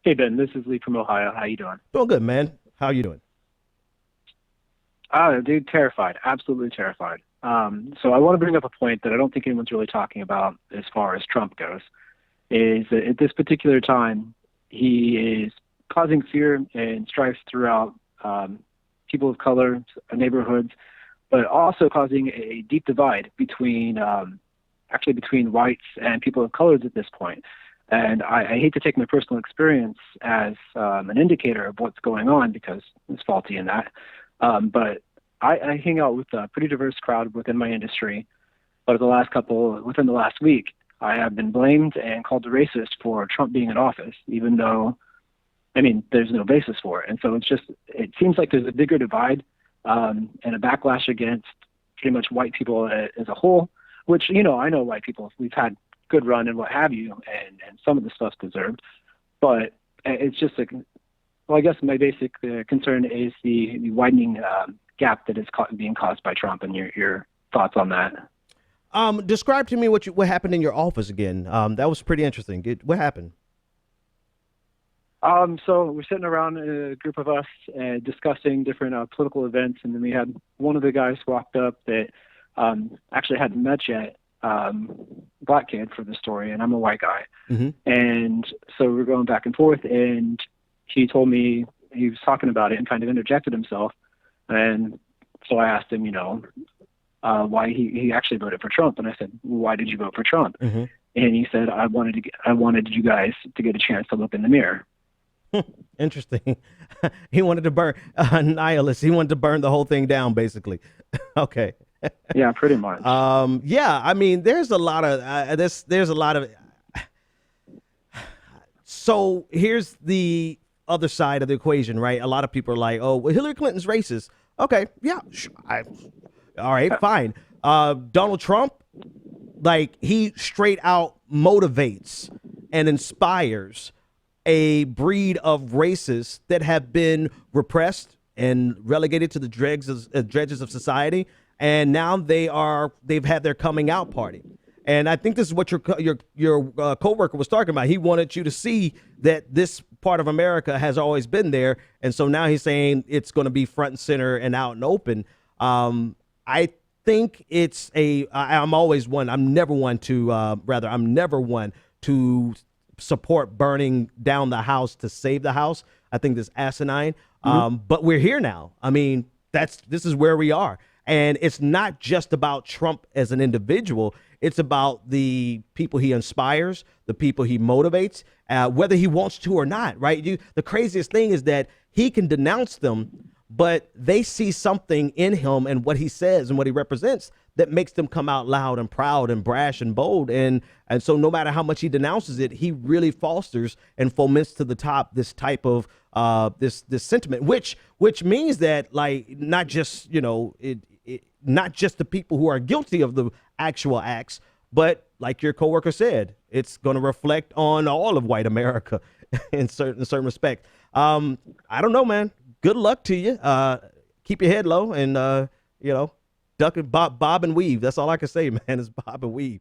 Hey Ben, this is Lee from Ohio. How you doing? Doing good, man. How you doing? Dude, terrified, absolutely terrified. So I want to bring up a point that I don't think anyone's really talking about as far as Trump goes. Is that at this particular time, he is causing fear and strife throughout people of color, neighborhoods, but also causing a deep divide between actually between whites and people of colors at this point. And I hate to take my personal experience as an indicator of what's going on because it's faulty in that. But I hang out with a pretty diverse crowd within my industry. But within the last week, I have been blamed and called a racist for Trump being in office, even though, I mean, there's no basis for it. And so it seems like there's a bigger divide and a backlash against pretty much white people as a whole, which, I know white people, we've had good run and what have you, and some of the stuff's deserved. But it's just well, I guess my basic concern is the widening gap that is being caused by Trump, and your thoughts on that. Describe to me what happened in your office again. That was pretty interesting. What happened? So we're sitting around a group of us discussing different political events, and then we had one of the guys walked up that actually hadn't met yet, black kid for the story, and I'm a white guy. Mm-hmm. And so we're going back and forth, and he told me he was talking about it and kind of interjected himself. And so I asked him, why he actually voted for Trump. And I said, why did you vote for Trump? Mm-hmm. And he said, I wanted you guys to get a chance to look in the mirror. Interesting. He wanted to burn nihilist. He wanted to burn the whole thing down, basically. Okay. Yeah, pretty much. Yeah, I mean, there's a lot of there's a lot of. So here's the other side of the equation, right? A lot of people are like, "Oh, well, Hillary Clinton's racist." Okay, yeah, all right, fine. Donald Trump, like, he straight out motivates and inspires a breed of racists that have been repressed and relegated to the dredges of society. And now they've had their coming out party. And I think this is what your coworker was talking about. He wanted you to see that this part of America has always been there. And so now he's saying it's going to be front and center and out and open. I think I'm never one to support burning down the house to save the house. I think this asinine. But we're here now. I mean, this is where we are. And it's not just about Trump as an individual. It's about the people he inspires, the people he motivates, whether he wants to or not, right? The craziest thing is that he can denounce them, but they see something in him and what he says and what he represents that makes them come out loud and proud and brash and bold. And so no matter how much he denounces it, he really fosters and foments to the top this type of this sentiment, which means that, like, not just, not just the people who are guilty of the actual acts, but like your coworker said, it's going to reflect on all of white America in certain respect. I don't know, man. Good luck to you. Keep your head low and, duck and bob and weave. That's all I can say, man, is bob and weave.